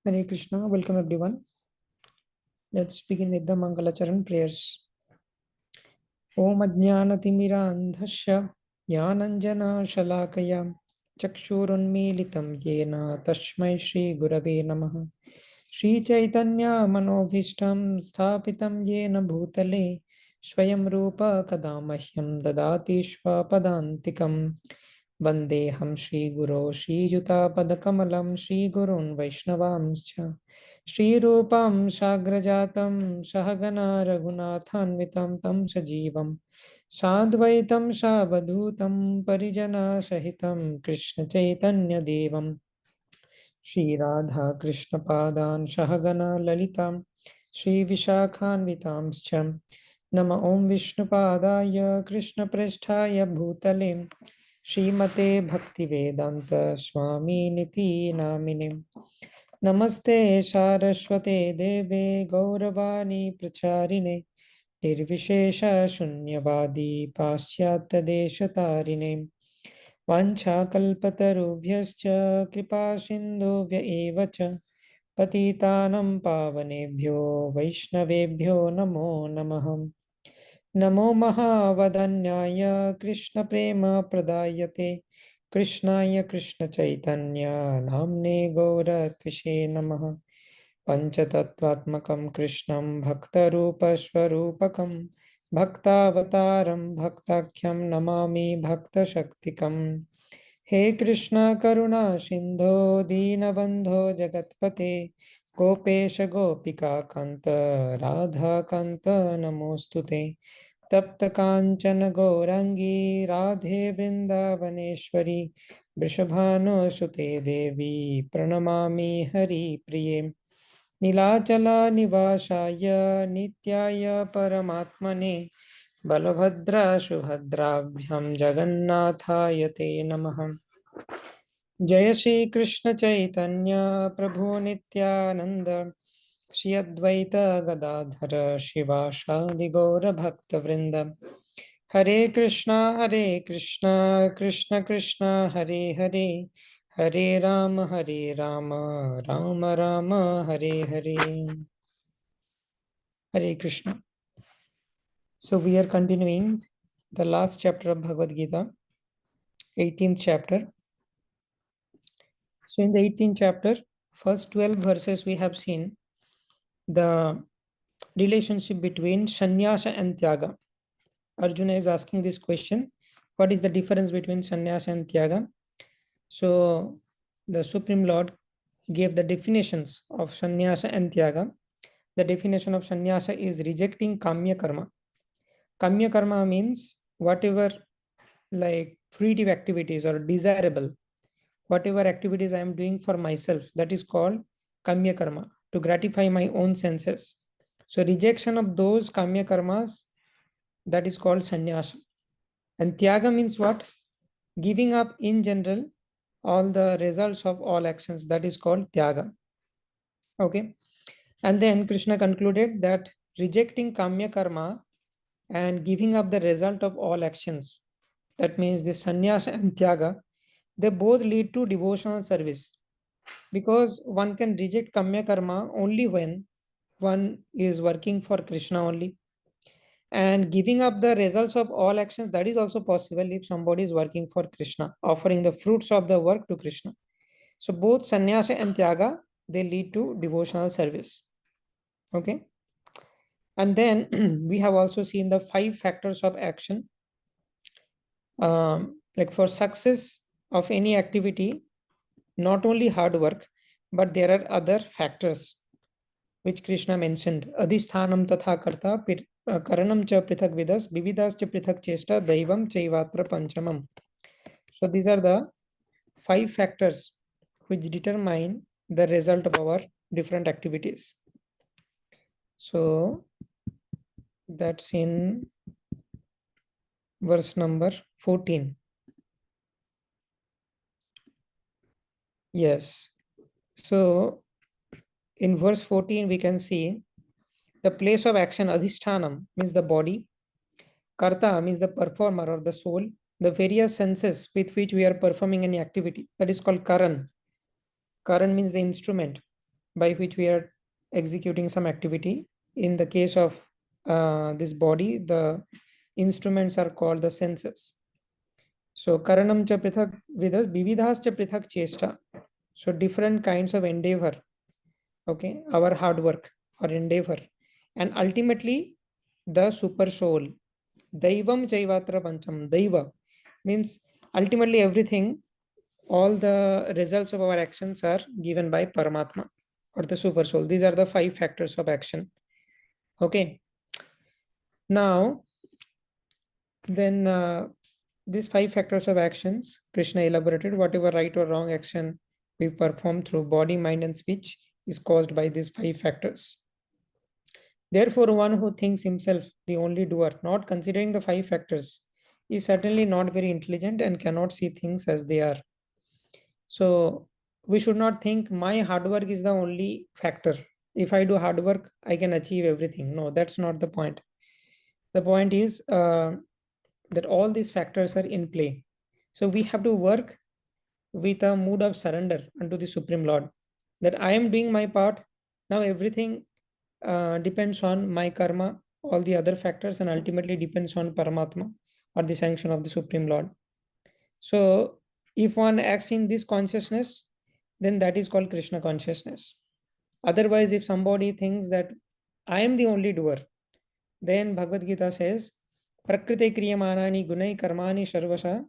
Hare Krishna, welcome everyone. Let's begin with the Mangalacharan prayers. Om Ajnanatimirandhasya Jnananjana Shalakaya Chakshurunmilitam Yena Tashmai Shri Gurave Namaha Shri Chaitanya Manobhishtam Sthapitam Yena Bhutale Swayam Rupa Kadamahyam Dadati Padantikam Vandeham Shri Guru Shri Juta Padakamalam Shri Gurun Vaishnavamscha Shri Rupam Sagrajatam Sahagana Raghunathanvitam Tam Sajivam Sadvaitam Savadhutam Parijana Sahitam Krishna Chaitanya Devam Shri Radha Krishna Padan Sahagana Lalitam Shri Vishakhanvitamscha Nama Om Vishnu Padaya Krishna Presthaya Bhutale Srimate Bhakti Vedanta Swami Niti Namine Namaste Saraswate Deve Gauravani Pracharine Nirvishesha Shunyavadi Paschyata Deshatarine Vanchakalpatarubhyascha Kripa Sindhuvya eva cha Patitanam Pavanebhyo Vaishnavebhyo Namo Namah Namo Mahavadanyaya Krishna Prema Pradayate Krishnaya Krishna Chaitanya Namne Gaura Tvishe Namaha Panchatattvatmakam Krishnam Bhaktarupa Swarupakam Bhaktavataram Bhaktakyam Namami Bhakta Shaktikam He Krishna Karuna Sindho Deenabandho Jagatpate Gopesha Gopika Kanta Radha Kanta Namostute Tapta Kanchana Gaurangi Radhe Vrindavaneshwari Vrishabhanu Sute Devi Pranamami Hari Priye Nilachala Nivashaya Nityaya Paramatmane Balabhadra Subhadrabhyam Jagannathaya Te Namah Jaya Shri Krishna Chaitanya Prabhu Nityananda Shri Advaita Gadadhara Shivashadi Gaura Bhakta Vrinda Hare Krishna Krishna Krishna Hare Hare Hare Rama Rama Rama Hare Hare Hare Krishna. So we are continuing the last chapter of Bhagavad Gita, 18th chapter. So in the 18th chapter, first 12 verses we have seen the relationship between sannyasa and tyaga. Arjuna is asking this question, what is the difference between sannyasa and tyaga? So the Supreme Lord gave the definitions of sannyasa and tyaga. The definition of sannyasa is rejecting kamya karma. Kamya karma means whatever like fruitive activities or desirable, whatever activities I am doing for myself, that is called kamya karma, to gratify my own senses. So rejection of those kamya karmas, that is called sannyasa. And tyaga means what? Giving up in general all the results of all actions, that is called tyaga. Okay. And then Krishna concluded that rejecting kamya karma and giving up the result of all actions, that means the sannyasa and tyaga, they both lead to devotional service, because one can reject kamya karma only when one is working for Krishna only, and giving up the results of all actions, that is also possible if somebody is working for Krishna, offering the fruits of the work to Krishna. So both sannyasa and tyaga, they lead to devotional service. Okay. And then we have also seen the 5 factors of action. Like for success of any activity, not only hard work, but there are other factors which Krishna mentioned. Adhisthanam tatha karta karanam cha prithak vidas vividas cha prithak chesta daivam chaivatra panchamam. So these are the 5 factors which determine the result of our different activities. So that's in verse number 14. Yes. So in verse 14, we can see the place of action, adhisthanam, means the body. Karta means the performer or the soul. The various senses with which we are performing any activity, that is called karan. Karan means the instrument. by which we are executing some activity. In the case of this body, the instruments are called the senses. So karanam cha prithak vidas vividhas cha prithak chesta. So different kinds of endeavor, okay, our hard work or endeavor, and ultimately the super soul. Daivam chaivatra pancham. Daiva means ultimately everything, all the results of our actions are given by Paramatma or the super soul. These are the 5 factors of action. Okay. Now, then these 5 factors of actions, Krishna elaborated whatever right or wrong action we perform through body, mind, and speech is caused by these 5 factors. Therefore, one who thinks himself the only doer, not considering the 5 factors, is certainly not very intelligent and cannot see things as they are. So we should not think my hard work is the only factor. If I do hard work, I can achieve everything. No, that's not the point. The point is that all these factors are in play. So we have to work with a mood of surrender unto the Supreme Lord. That I am doing my part. Now everything depends on my karma, all the other factors, and ultimately depends on Paramatma or the sanction of the Supreme Lord. So if one acts in this consciousness, then that is called Krishna consciousness. Otherwise, if somebody thinks that I am the only doer, then Bhagavad Gita says, Prakrite kriyamanani gunai karmani sarvasha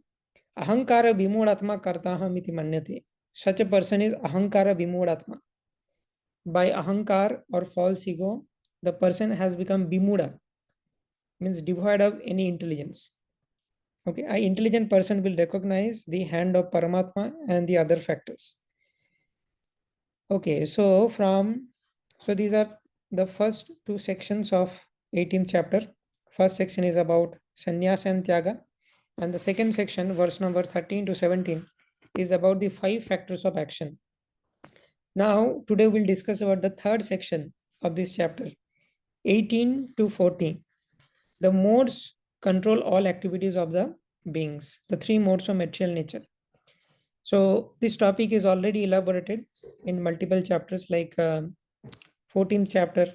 ahankara vimudatma kartaham iti manyate. Such a person is ahankara vimudatma. By ahankar or false ego, the person has become vimuda, means devoid of any intelligence. Okay, an intelligent person will recognize the hand of Paramatma and the other factors. Okay, so these are the first 2 sections of 18th chapter. First section is about sannyasa and tyaga, and the second section, verse number 13 to 17, is about the 5 factors of action. Now, today we'll discuss about the third section of this chapter, 18 to 40. The modes control all activities of the beings, the 3 modes of material nature. So this topic is already elaborated in multiple chapters like 14th chapter,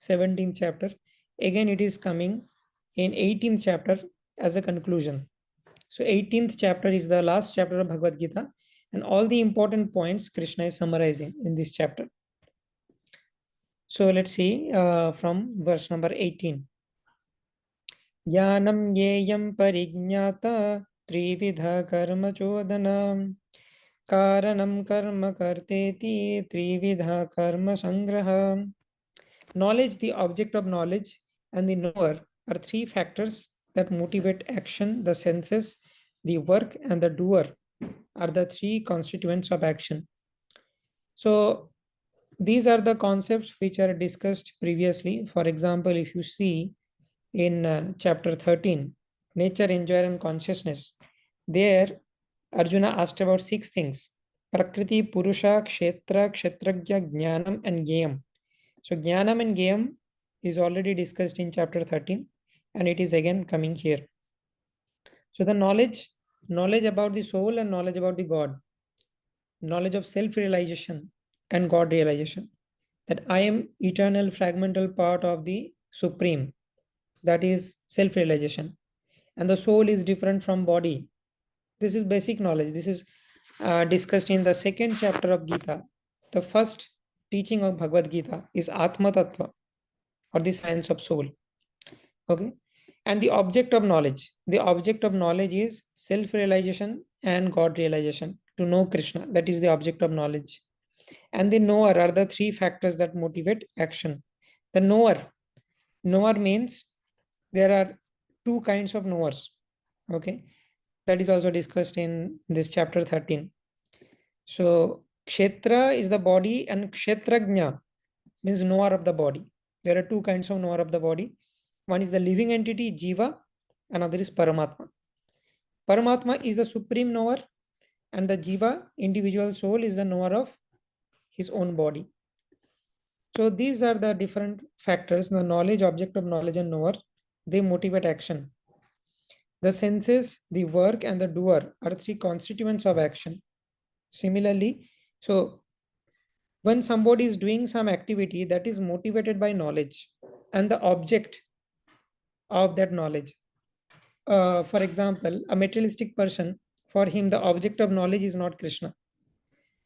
17th chapter. Again, it is coming in 18th chapter as a conclusion. So 18th chapter is the last chapter of Bhagavad Gita, and all the important points Krishna is summarizing in this chapter. So let's see from verse number 18. Jnanam yeyam parijñāta trividha karma chodhanam karanam karma karteti trividha karma sangraha. Knowledge, the object of knowledge, and the knower are 3 factors that motivate action. The senses, the work, and the doer are the 3 constituents of action. So these are the concepts which are discussed previously. For example, if you see in chapter 13, nature, enjoyer, and consciousness, there Arjuna asked about 6 things: Prakriti, Purusha, Kshetra, Kshetrajya, Jnanam, and Gyam. So Jnanam and Gyam is already discussed in chapter 13, and it is again coming here. So the knowledge about the soul and knowledge about the God, knowledge of self-realization and God realization, that I am eternal fragmental part of the Supreme, that is self-realization, and the soul is different from body. This is basic knowledge. This is discussed in the 2nd chapter of Gita. The first teaching of Bhagavad Gita is Atma Tattva, or the science of soul. Okay, and the object of knowledge is self-realization and God realization, to know Krishna. That is the object of knowledge. And the knower are the 3 factors that motivate action. The knower means there are 2 kinds of knowers. Okay, that is also discussed in this chapter 13. So Kshetra is the body, and Kshetrajna means knower of the body. There are 2 kinds of knower of the body. One is the living entity, Jiva, another is Paramatma. Paramatma is the supreme knower, and the Jiva, individual soul, is the knower of his own body. So these are the different factors: the knowledge, object of knowledge, and knower. They motivate action. The senses, the work, and the doer are 3 constituents of action. Similarly, so When somebody is doing some activity that is motivated by knowledge and the object of that knowledge. For example, a materialistic person, for him, the object of knowledge is not Krishna.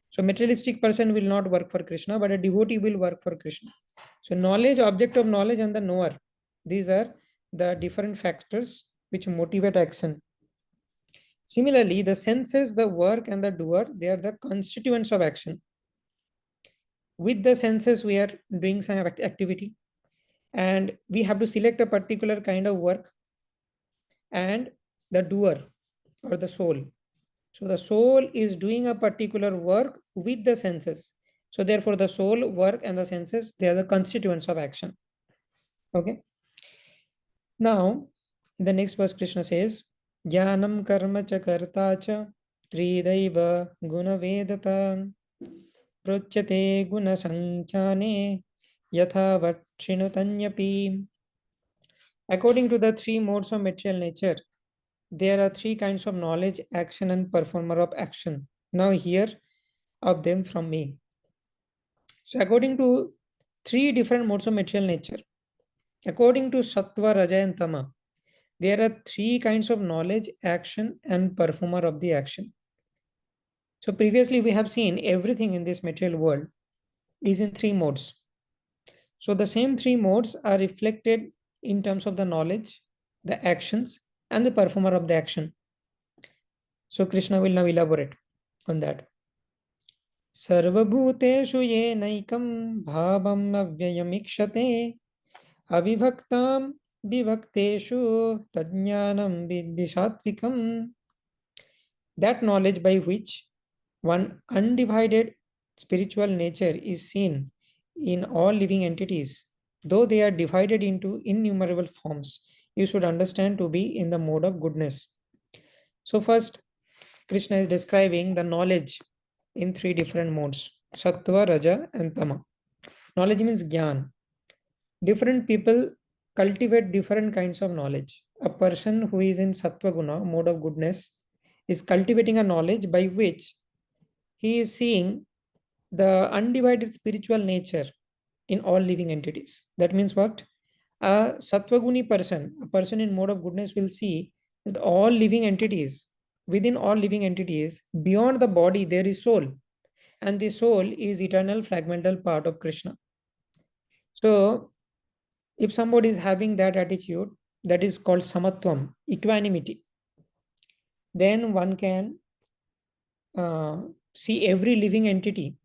So materialistic person will not work for Krishna, but a devotee will work for Krishna. So knowledge, object of knowledge, and the knower, these are the different factors which motivate action. Similarly, the senses, the work, and the doer, they are the constituents of action. With the senses, we are doing some activity, and we have to select a particular kind of work, and the doer or the soul. So the soul is doing a particular work with the senses. So therefore, the soul, work, and the senses, they are the constituents of action. Okay. Now, in the next verse, Krishna says, Jnanam karma cha karta cha tridaiva guna vedata prochyate guna sankhyane yatha vakshinutanyapi. According to the three modes of material nature, there are three kinds of knowledge, action, and performer of action. Now here of them from me. So according to three different modes of material nature, according to Sattva, Raja, and Tama, there are three kinds of knowledge, action, and performer of the action. So previously we have seen everything in this material world is in three modes. So the same three modes are reflected in terms of the knowledge, the actions, and the performer of the action. So Krishna will now elaborate on that. Sarvabhuteshu yenaikam bhavam avyayamikshate avivaktam vivakteshu tadjnanam viddhi sattvikam. That knowledge by which one undivided spiritual nature is seen in all living entities, though they are divided into innumerable forms, you should understand to be in the mode of goodness. So first, Krishna is describing the knowledge in three different modes, Sattva, Raja, and Tama. Knowledge means Gyan. Different people cultivate different kinds of knowledge. A person who is in Sattva Guna, mode of goodness, is cultivating a knowledge by which he is seeing the undivided spiritual nature in all living entities. That means what? A Sattvaguni person, a person in mode of goodness, will see that all living entities, within all living entities, beyond the body, there is soul. And the soul is eternal fragmental part of Krishna. So if somebody is having that attitude, that is called samatvam, equanimity, then one can see every living entity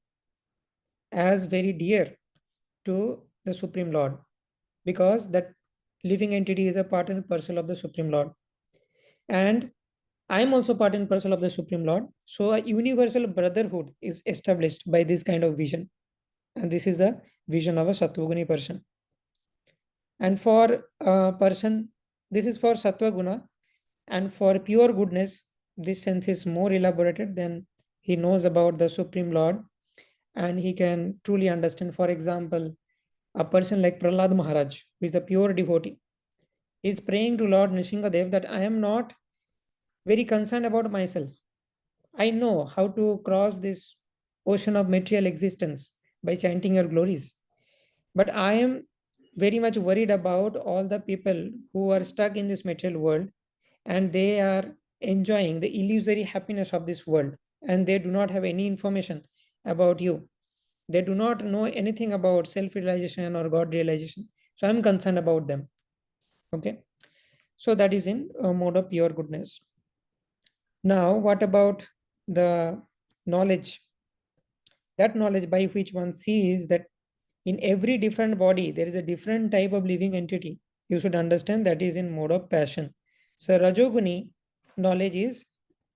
as very dear to the Supreme Lord, because that living entity is a part and parcel of the Supreme Lord. And I am also part and parcel of the Supreme Lord. So a universal brotherhood is established by this kind of vision. And this is the vision of a Sattvaguni person. And for a person, this is for Sattva Guna. And for pure goodness, this sense is more elaborated than he knows about the Supreme Lord. And he can truly understand. For example, a person like Prahlad Maharaj, who is a pure devotee, is praying to Lord Nrsimhadev that I am not very concerned about myself. I know how to cross this ocean of material existence by chanting your glories. But I am very much worried about all the people who are stuck in this material world and they are enjoying the illusory happiness of this world and they do not have any information about you. They do not know anything about self-realization or God realization. So I'm concerned about them. Okay. So that is in a mode of pure goodness. Now, what about the knowledge? That knowledge by which one sees that in every different body, there is a different type of living entity. You should understand that is in mode of passion. So Rajoguni knowledge is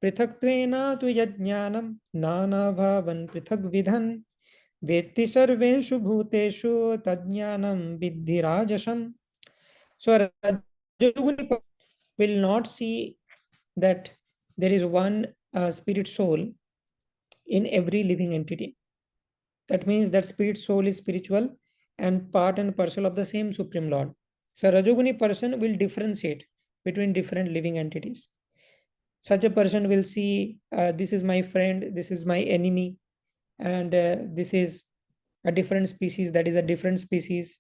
Prithaktvena tu yajnanam nana bhavan prithak vidhan vetti sarveshu bhuteshu tadjnanam viddhi rajasam. So Rajoguni will not see that there is one spirit soul in every living entity. That means that spirit soul is spiritual and part and parcel of the same Supreme Lord. So Rajoguni person will differentiate between different living entities. Such a person will see this is my friend, this is my enemy, and this is a different species, that is a different species.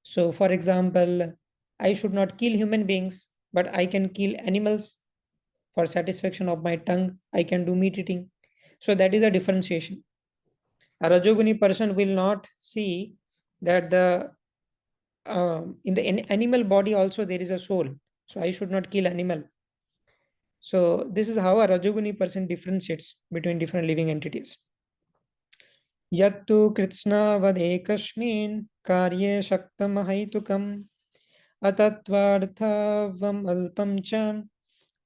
So for example, I should not kill human beings, but I can kill animals for satisfaction of my tongue. I can do meat eating. So that is a differentiation. A Rajoguni person will not see that the in the animal body also there is a soul. So I should not kill animal. So this is how a Rajoguni person differentiates between different living entities. Yattu Kritsnavadekashmin karye shaktamahaitukam atatvarthavam alpam cha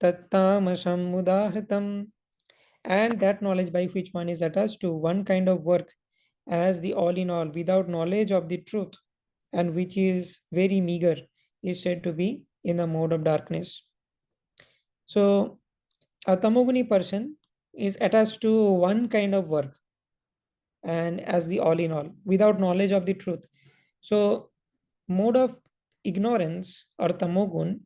tattamasham udahritam. And that knowledge by which one is attached to one kind of work as the all in all without knowledge of the truth, and which is very meager, is said to be in the mode of darkness. So a tamoguni person is attached to one kind of work and as the all in all without knowledge of the truth. So mode of ignorance or tamogun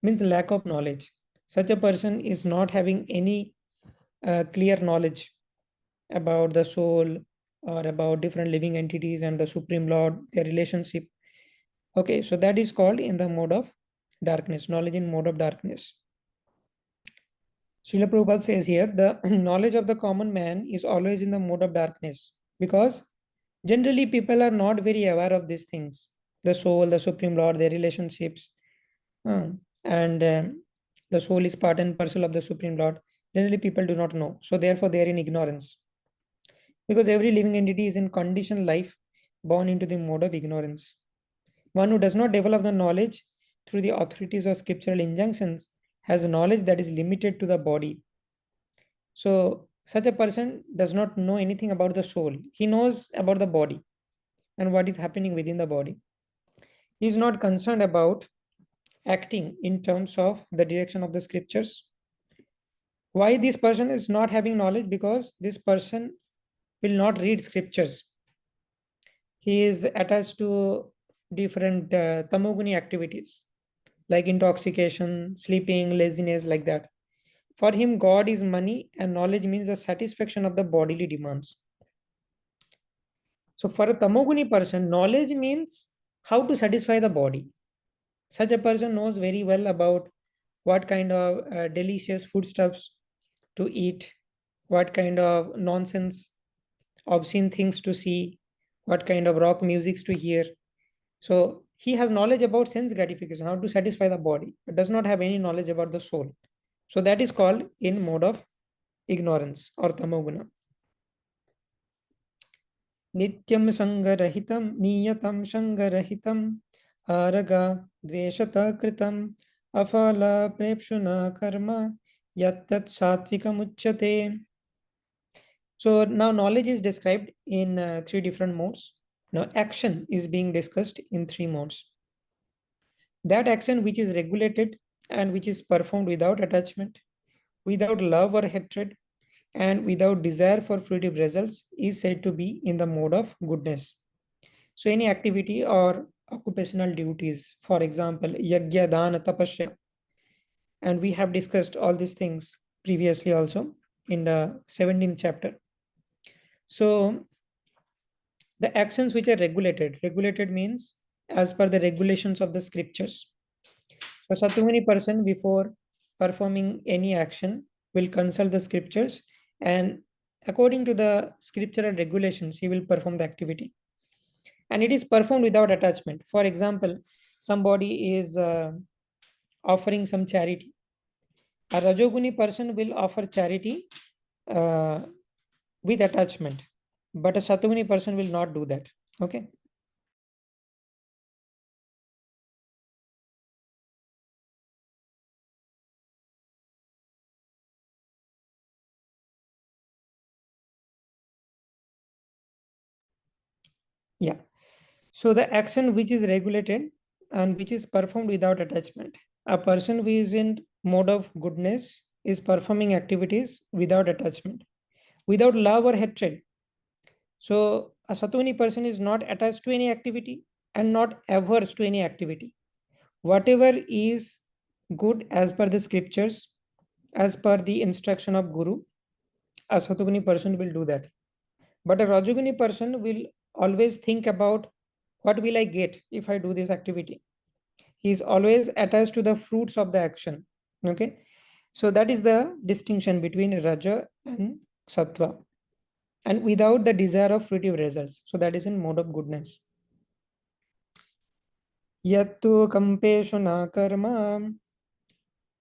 means lack of knowledge. Such a person is not having any clear knowledge about the soul or about different living entities and the Supreme Lord, their relationship. Okay, so that is called in the mode of darkness, knowledge in mode of darkness. Srila Prabhupada says here, the knowledge of the common man is always in the mode of darkness because generally people are not very aware of these things, the soul, the Supreme Lord, their relationships, and the soul is part and parcel of the Supreme Lord. Generally people do not know. So therefore they are in ignorance. Because every living entity is in conditioned life, born into the mode of ignorance. One who does not develop the knowledge through the authorities or scriptural injunctions has a knowledge that is limited to the body. So such a person does not know anything about the soul. He knows about the body and what is happening within the body. He is not concerned about acting in terms of the direction of the scriptures. Why this person is not having knowledge? Because this person will not read scriptures. He is attached to different tamoguni activities like intoxication, sleeping, laziness, like that. For him, God is money and knowledge means the satisfaction of the bodily demands. So for a tamoguni person, knowledge means how to satisfy the body. Such a person knows very well about what kind of delicious foodstuffs to eat, what kind of nonsense, obscene things to see, what kind of rock musics to hear. So he has knowledge about sense gratification, how to satisfy the body, but does not have any knowledge about the soul. So that is called in mode of ignorance or tamoguna. Nityam sangarahitam niyatam sangarahitam araga dveshata kritam afala prepshuna karma yattat satvikam uchyate. So now knowledge is described in three different modes. Now action is being discussed in three modes. That action which is regulated and which is performed without attachment, without love or hatred, and without desire for fruitive results is said to be in the mode of goodness. So any activity or occupational duties, for example, yajna, dana, tapasya, and we have discussed all these things previously also in the 17th chapter. So the actions which are regulated means as per the regulations of the scriptures. So Satvaguni person before performing any action will consult the scriptures, and according to the scriptural regulations, he will perform the activity. And it is performed without attachment. For example, somebody is offering some charity. A Rajoguni person will offer charity with attachment, but a Satvaguni person will not do that. Okay. Yeah. So the action which is regulated and which is performed without attachment. A person who is in mode of goodness is performing activities without attachment, without love or hatred. So a Satvaguni person is not attached to any activity and not averse to any activity. Whatever is good as per the scriptures, as per the instruction of Guru, a Satvaguni person will do that. But a Rajoguni person will always think about what will I get if I do this activity. He is always attached to the fruits of the action. Okay. So that is the distinction between Raja and Sattva. And without the desire of fruitive results. So that is in mode of goodness. Yattu kampeshu na karma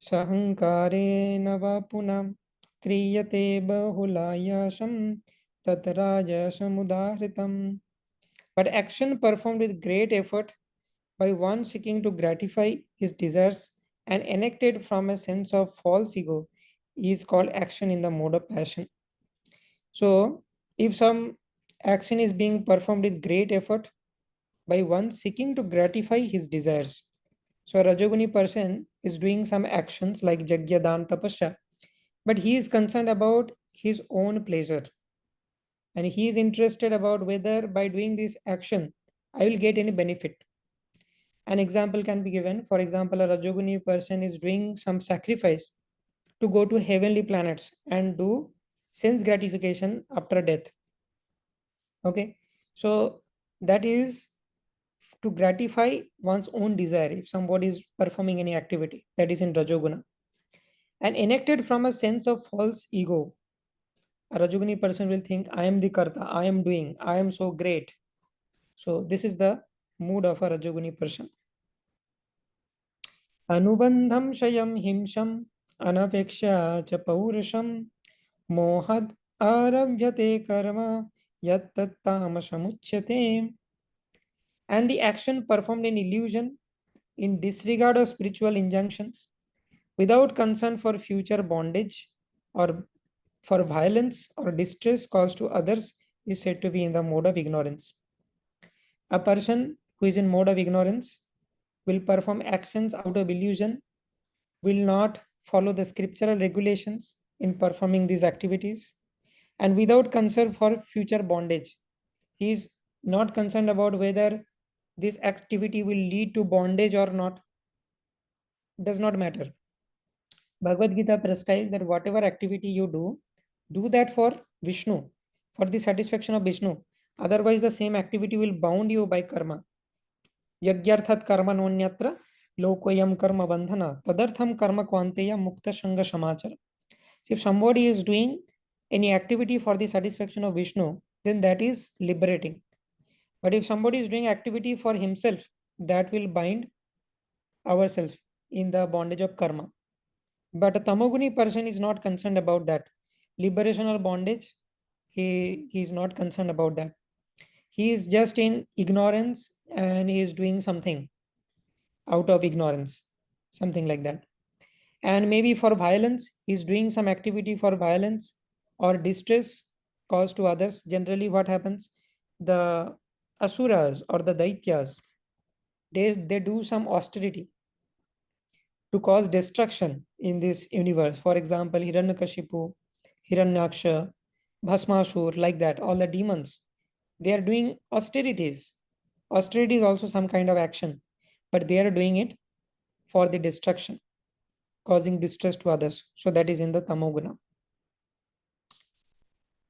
sahankareன va punam kriyate bahulayasam tatrajasam. But action performed with great effort by one seeking to gratify his desires and enacted from a sense of false ego is called action in the mode of passion. So, if some action is being performed with great effort by one seeking to gratify his desires, so a Rajoguni person is doing some actions like Jagya Dan Tapasya, but he is concerned about his own pleasure and he is interested about whether by doing this action I will get any benefit. An example can be given. For example, a Rajoguni person is doing some sacrifice to go to heavenly planets and do sense gratification after death. Okay, so that is to gratify one's own desire. If somebody is performing any activity, that is in Rajoguna, and enacted from a sense of false ego, a Rajoguni person will think, I am the Karta, I am doing, I am so great. So this is the mood of a Rajoguni person. Anubandham शयम हिंसम अनपेक्षा च पौरुषम मोहद आरभ्यते कर्म यत्तत्तामसमुच्यते. And the action performed in illusion, in disregard of spiritual injunctions, without concern for future bondage or for violence or distress caused to others, is said to be in the mode of ignorance. A person who is in mode of ignorance will perform actions out of illusion, will not follow the scriptural regulations in performing these activities, and without concern for future bondage. He is not concerned about whether this activity will lead to bondage or not. Does not matter. Bhagavad Gita prescribes that whatever activity you do that for Vishnu, for the satisfaction of Vishnu. Otherwise, the same activity will bound you by karma. Yagyarthat karma nonyatra lokoyam karma bandhana tadartham karma kvanteya mukta shanga samachara. So if somebody is doing any activity for the satisfaction of Vishnu, then that is liberating. But if somebody is doing activity for himself, that will bind ourselves in the bondage of karma. But a tamoguni person is not concerned about that. Liberation or bondage, he is not concerned about that. He is just in ignorance and he is doing something out of ignorance, something like that. And maybe for violence, he is doing some activity for violence or distress caused to others. Generally, what happens? The asuras or the daityas, they do some austerity to cause destruction in this universe. For example, Hiranyakashipu, Hiranyaksha, Bhasmashur, like that, all the demons, they are doing austerities. Austerity is also some kind of action, but they are doing it for the destruction, causing distress to others. So that is in the tamoguna.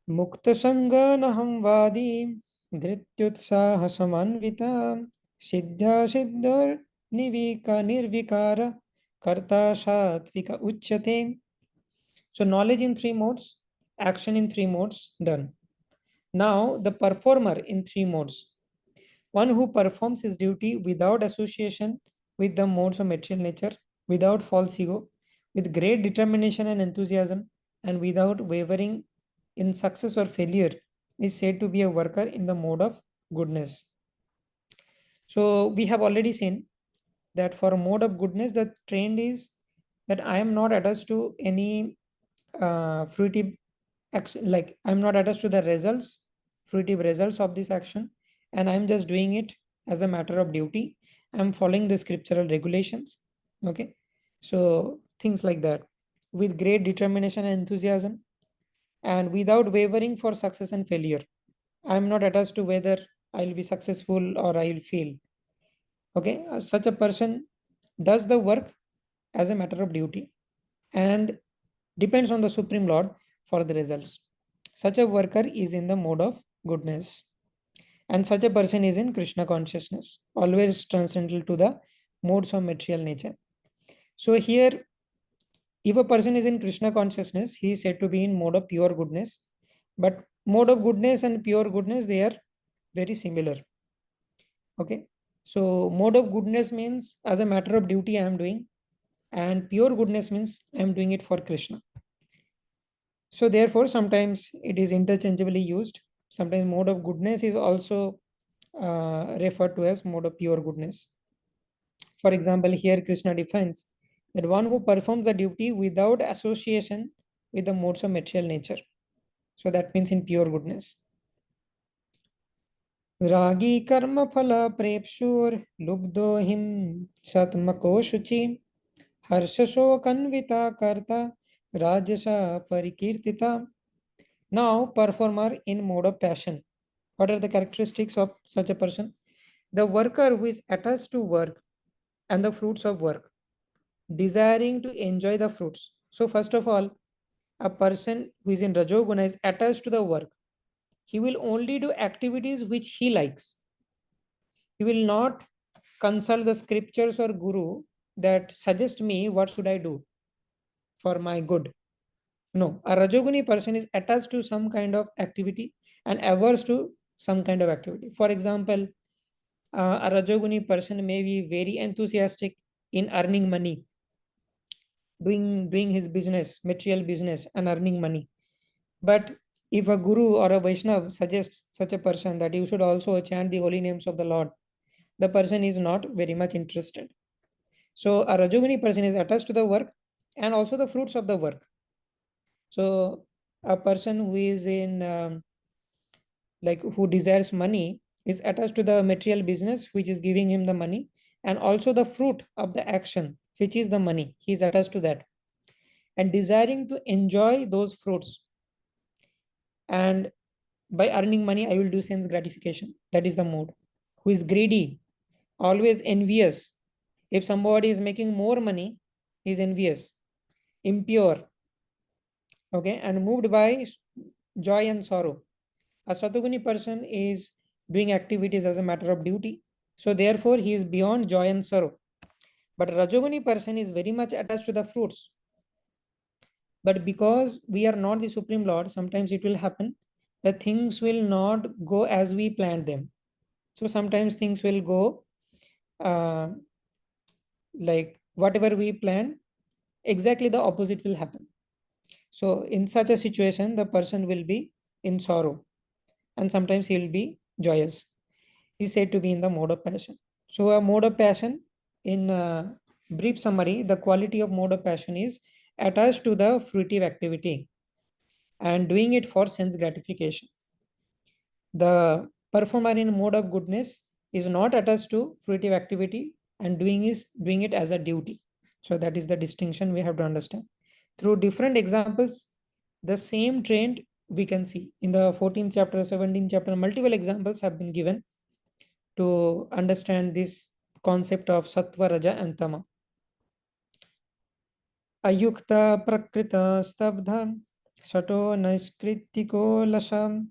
Mukta sanga naham vadi dhrityutsaha samanvita siddha siddhar nivika nirvikara karta satvika uchyate. So knowledge in three modes, action in three modes, done. Now the performer in three modes. One who performs his duty without association with the modes of material nature, without false ego, with great determination and enthusiasm, and without wavering in success or failure, is said to be a worker in the mode of goodness. So we have already seen that for a mode of goodness, the trend is that I am not attached to any fruitive action, like I'm not attached to the results, fruitive results of this action, and I'm just doing it as a matter of duty. I'm following the scriptural regulations. Okay, so things like that, with great determination and enthusiasm, and without wavering for success and failure. I'm not attached to whether I'll be successful or I'll fail. Okay, such a person does the work as a matter of duty and depends on the Supreme Lord for the results. Such a worker is in the mode of goodness. And such a person is in Krishna consciousness, always transcendental to the modes of material nature. So here, if a person is in Krishna consciousness, he is said to be in mode of pure goodness. But mode of goodness and pure goodness, they are very similar. Okay. So mode of goodness means as a matter of duty I am doing, and pure goodness means I am doing it for Krishna. So therefore, sometimes it is interchangeably used. Sometimes mode of goodness is also referred to as mode of pure goodness. For example, here Krishna defines that one who performs the duty without association with the modes of material nature. So that means in pure goodness. Ragi karma phala prepshur lubdo him satmako shuchi harshasho kanvita karta rajasa parikirtita. Now, performer in mode of passion. What are the characteristics of such a person? The worker who is attached to work and the fruits of work, desiring to enjoy the fruits. So, first of all, a person who is in Rajoguna is attached to the work. He will only do activities which he likes. He will not consult the scriptures or guru that suggest me what should I do for my good. No, a Rajoguni person is attached to some kind of activity and averse to some kind of activity. For example, a Rajoguni person may be very enthusiastic in earning money, doing his business, material business, and earning money. But if a guru or a Vaishnav suggests such a person that you should also chant the holy names of the Lord, the person is not very much interested. So a Rajoguni person is attached to the work and also the fruits of the work. So a person who is in like who desires money is attached to the material business which is giving him the money, and also the fruit of the action which is the money. He is attached to that and desiring to enjoy those fruits. And by earning money, I will do sense gratification. That is the mode. Who is greedy, always envious. If somebody is making more money, he is envious, impure, okay, and moved by joy and sorrow. A Satoguni person is doing activities as a matter of duty. So therefore, he is beyond joy and sorrow. But Rajoguni person is very much attached to the fruits. But because we are not the Supreme Lord, sometimes it will happen that things will not go as we planned them. So sometimes things will go uh, like whatever we planned, exactly the opposite will happen. So in such a situation, the person will be in sorrow and sometimes he will be joyous. Is said to be in the mode of passion. So a mode of passion, in brief summary, the quality of mode of passion is attached to the fruitive activity and doing it for sense gratification. The performer in mode of goodness is not attached to fruitive activity and doing it as a duty. So that is the distinction we have to understand. Through different examples, the same trend we can see in the 14th chapter, 17th chapter, multiple examples have been given to understand this concept of sattva, raja, and tama. Ayukta prakrita stabdha shato naiskritiko lasam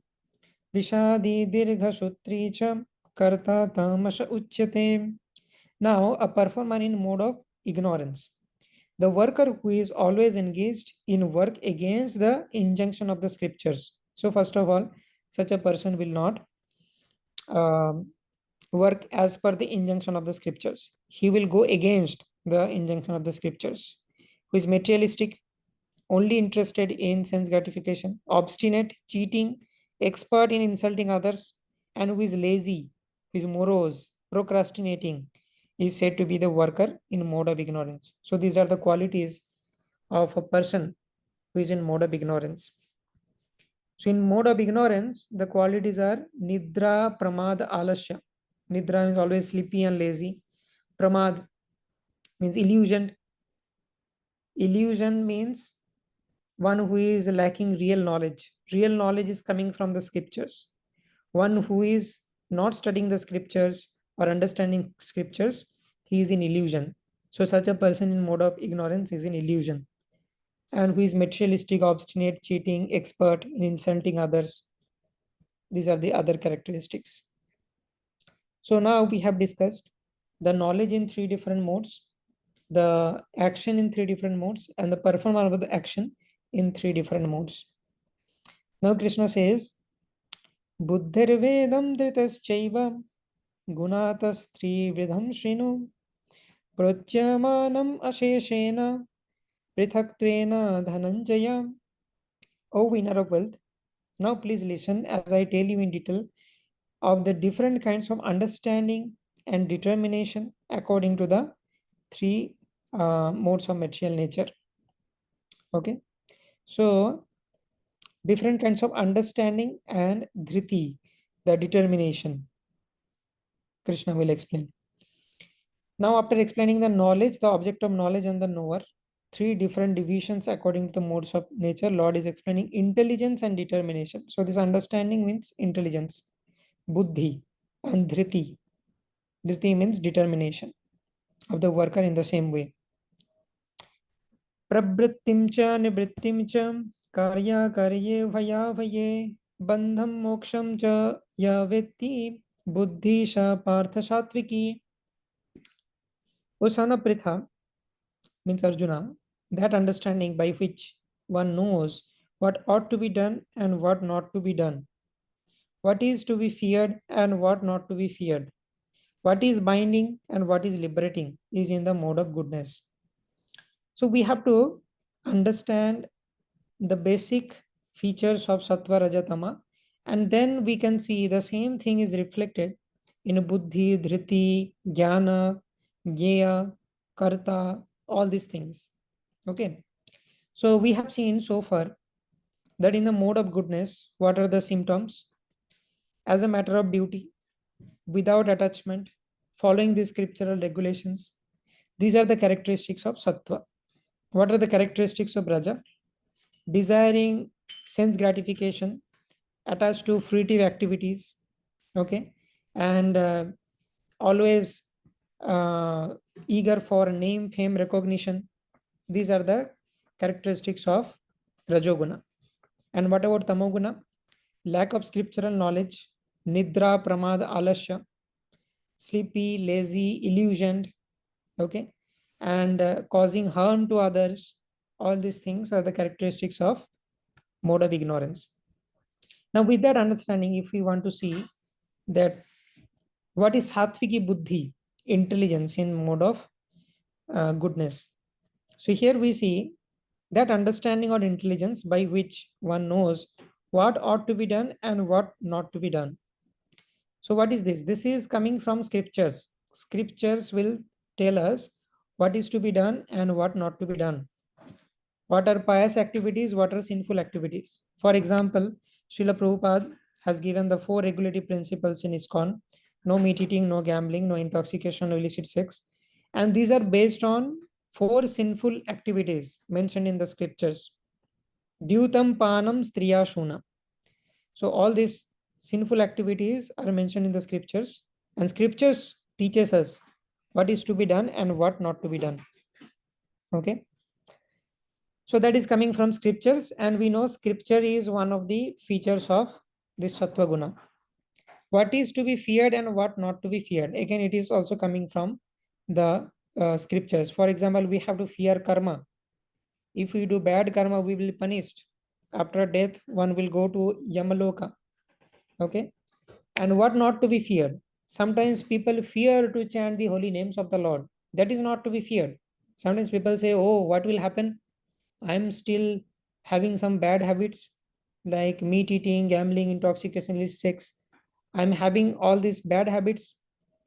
vishadi dirgha sutri cha karta tamasha uchyate. Now, a performer in mode of ignorance. The worker who is always engaged in work against the injunction of the scriptures. So, first of all, such a person will not work as per the injunction of the scriptures. He will go against the injunction of the scriptures. Who is materialistic, only interested in sense gratification, obstinate, cheating, expert in insulting others, and who is lazy, who is morose, procrastinating, is said to be the worker in mode of ignorance. So these are the qualities of a person who is in mode of ignorance. So in mode of ignorance, the qualities are nidra, pramad, alasya. Nidra means always sleepy and lazy. Pramad means illusion. Illusion means one who is lacking real knowledge. Real knowledge is coming from the scriptures. One who is not studying the scriptures or understanding scriptures, he is in illusion. So such a person in mode of ignorance is in illusion. And who is materialistic, obstinate, cheating, expert in insulting others. These are the other characteristics. So now we have discussed the knowledge in three different modes, the action in three different modes, and the performance of the action in three different modes. Now Krishna says, Buddhirvedam dhritaschaiva gunatasthrividham shrinu prajyamanam asheshena prithaktvena dhananjaya. O winner of wealth, now please listen as I tell you in detail of the different kinds of understanding and determination according to the three modes of material nature. Okay, so different kinds of understanding and dhriti, the determination. Krishna will explain. Now, after explaining the knowledge, the object of knowledge, and the knower, three different divisions according to the modes of nature, Lord is explaining intelligence and determination. So, this understanding means intelligence, buddhi, and dhriti. Dhriti means determination of the worker in the same way. Prabrittim cha nivrittim cha karya karye vaya vaye bandham moksham cha yavetti buddhi sha partha satviki. O son of Pritha, means Arjuna, that understanding by which one knows what ought to be done and what not to be done, what is to be feared and what not to be feared, what is binding and what is liberating, is in the mode of goodness. So we have to understand the basic features of Sattva, Raja, Tama, and then we can see the same thing is reflected in Buddhi, Dhriti, Jnana, Jnaya, Karta, all these things. Okay. So we have seen so far that in the mode of goodness, what are the symptoms? As a matter of duty, without attachment, following the scriptural regulations. These are the characteristics of Sattva. What are the characteristics of Raja? Desiring sense gratification, attached to fruitive activities, okay, and always eager for name, fame, recognition. These are the characteristics of Rajoguna. And what about Tamoguna? Lack of scriptural knowledge, Nidra, Pramad, Alasya, sleepy, lazy, illusioned, okay, and causing harm to others. All these things are the characteristics of mode of ignorance. Now, with that understanding, if we want to see that what is Satviki Buddhi, intelligence in mode of goodness. So here we see that understanding or intelligence by which one knows what ought to be done and what not to be done. So what is this? This is coming from scriptures. Scriptures will tell us what is to be done and what not to be done. What are pious activities, what are sinful activities. For example, Srila Prabhupada has given the 4 regulative principles in ISKCON. No meat eating, no gambling, no intoxication, no illicit sex. And these are based on 4 sinful activities mentioned in the scriptures. Dyutam panam striya shuna. So all these sinful activities are mentioned in the scriptures, and scriptures teaches us what is to be done and what not to be done. Okay. So that is coming from scriptures, and we know scripture is one of the features of this Sattva Guna. What is to be feared and what not to be feared. Again, it is also coming from the scriptures. For example, we have to fear karma. If we do bad karma, we will be punished. After death, one will go to Yamaloka. Okay. And what not to be feared. Sometimes people fear to chant the holy names of the Lord. That is not to be feared. Sometimes people say, oh, what will happen? I'm still having some bad habits like meat eating, gambling, intoxication, sex. I'm having all these bad habits.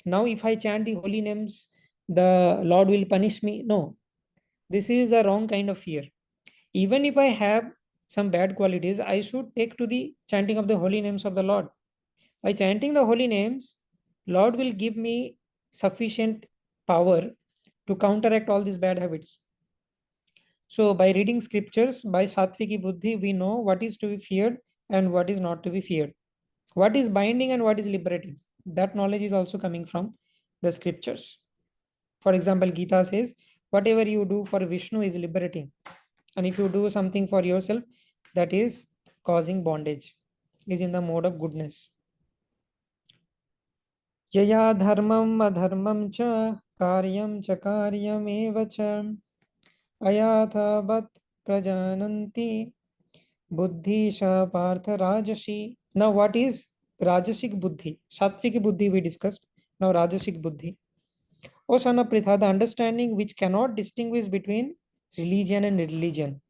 Now, if I chant the holy names, the Lord will punish me. No, this is a wrong kind of fear. Even if I have some bad qualities, I should take to the chanting of the holy names of the Lord. By chanting the holy names, Lord will give me sufficient power to counteract all these bad habits. So by reading scriptures, by Satviki Buddhi, we know what is to be feared and what is not to be feared. What is binding and what is liberating. That knowledge is also coming from the scriptures. For example, Gita says, whatever you do for Vishnu is liberating. And if you do something for yourself, that is causing bondage, is in the mode of goodness. Yaya dharmam adharmam cha karyam cha ayatha bat prajananti buddhi sha partha rajashi. Now what is rajasic buddhi? Sattvic buddhi we discussed. Now rajasic buddhi. O son of Pritha, the understanding which cannot distinguish between religion and religion.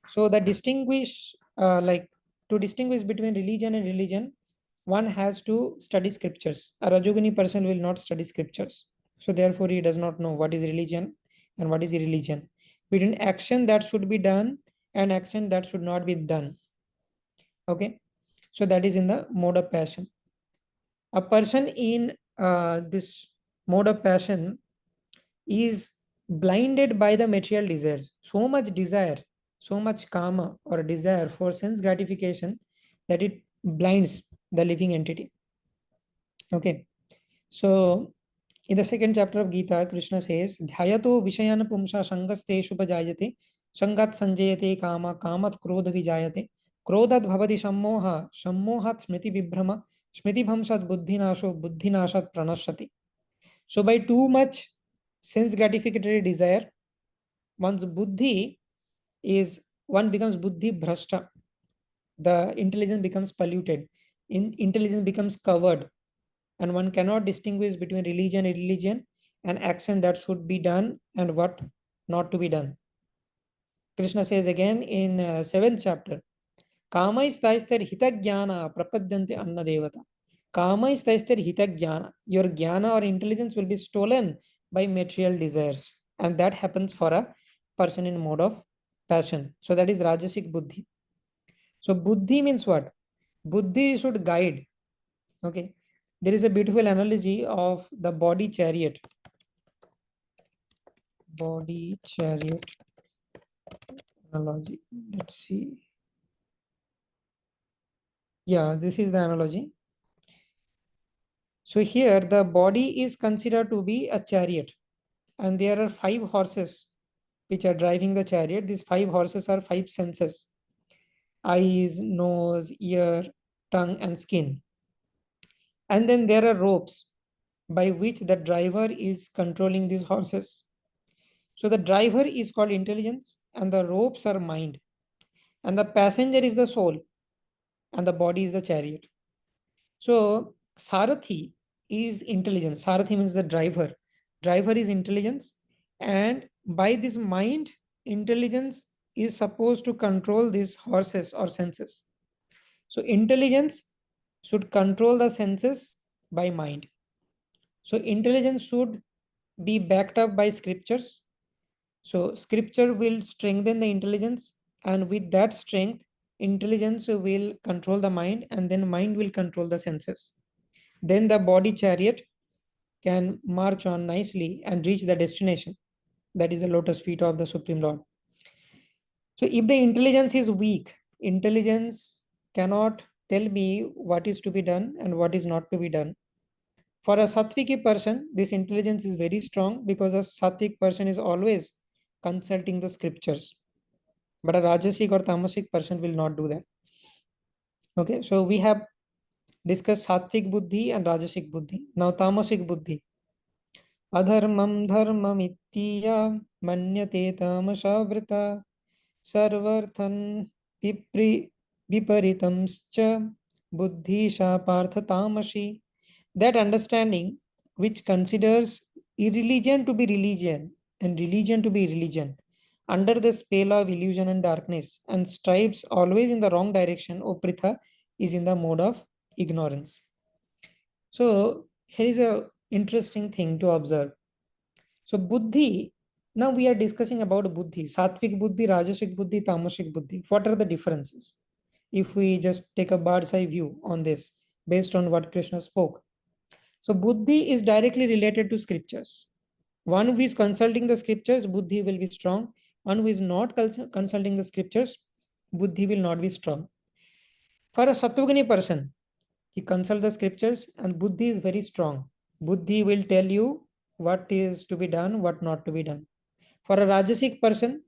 So the distinguish, to distinguish between religion and religion, one has to study scriptures. A Rajogini person will not study scriptures. So therefore he does not know what is religion and what is irreligion. Between action that should be done and action that should not be done. Okay. So that is in the mode of passion. A person in this mode of passion is blinded by the material desires. So much desire, so much karma or desire for sense gratification that it blinds the living entity. Okay. So in the second chapter of Gita, Krishna says, Dhyayato Vishayana Pumsa Shangaste Shubhajayate, Shangat Sanjayate Kama, Kamat Krodha Vijayate, Krodhat Bhavati Shammoha, Shammohat Smriti Vibhrama, Smriti Bhamsat Buddhinasho, Buddhinashat Pranashati. So by too much sense gratificatory desire, one's buddhi is one becomes buddhi bhrashta. The intelligence becomes polluted. Intelligence becomes covered, and one cannot distinguish between religion and religion and action that should be done and what not to be done. Krishna says again in seventh chapter, Kamaistaistar hitagyana prapadyanti anna devata. Kamaistaistar hitagyana. Your jnana or intelligence will be stolen by material desires. And that happens for a person in mode of passion. So that is Rajasic Buddhi. So Buddhi means what? Buddhi should guide. Okay. There is a beautiful analogy of the body chariot. Body chariot analogy. Let's see. Yeah, this is the analogy. So here the body is considered to be a chariot, and there are 5 horses which are driving the chariot. These 5 horses are 5 senses: eyes, nose, ear, tongue, and skin. And then there are ropes by which the driver is controlling these horses. So the driver is called intelligence, and the ropes are mind, and the passenger is the soul, and the body is the chariot. So Sarathi is intelligence. Sarathi means the driver. Driver is intelligence. And by this mind, intelligence is supposed to control these horses or senses. So intelligence should control the senses by mind. So intelligence should be backed up by scriptures. So scripture will strengthen the intelligence, and with that strength, intelligence will control the mind, and then mind will control the senses. Then the body chariot can march on nicely and reach the destination. That is the lotus feet of the Supreme Lord. So if the intelligence is weak, intelligence cannot tell me what is to be done and what is not to be done. For a sattviki person, this intelligence is very strong because a sattvic person is always consulting the scriptures. But a rajasic or tamasic person will not do that. Okay, so we have discussed sattvic buddhi and rajasic buddhi. Now tamasic buddhi. Adharmam dharmamittya manyate tamasavvrita sarvarthan viparitamscha buddhi sha partha tamasi. That understanding which considers irreligion to be religion and religion to be religion under the spell of illusion and darkness and strives always in the wrong direction, O Pritha, is in the mode of ignorance. So here is a interesting thing to observe. So buddhi, now we are discussing about buddhi, sattvic buddhi, rajasic buddhi, tamasic buddhi. What are the differences? If we just take a bird's eye view on this based on what Krishna spoke. So buddhi is directly related to scriptures. One who is consulting the scriptures, buddhi will be strong. One who is not consulting the scriptures, buddhi will not be strong. For a Sattva person, he consults the scriptures and buddhi is very strong. Buddhi will tell you what is to be done, what not to be done. For a Rajasic person,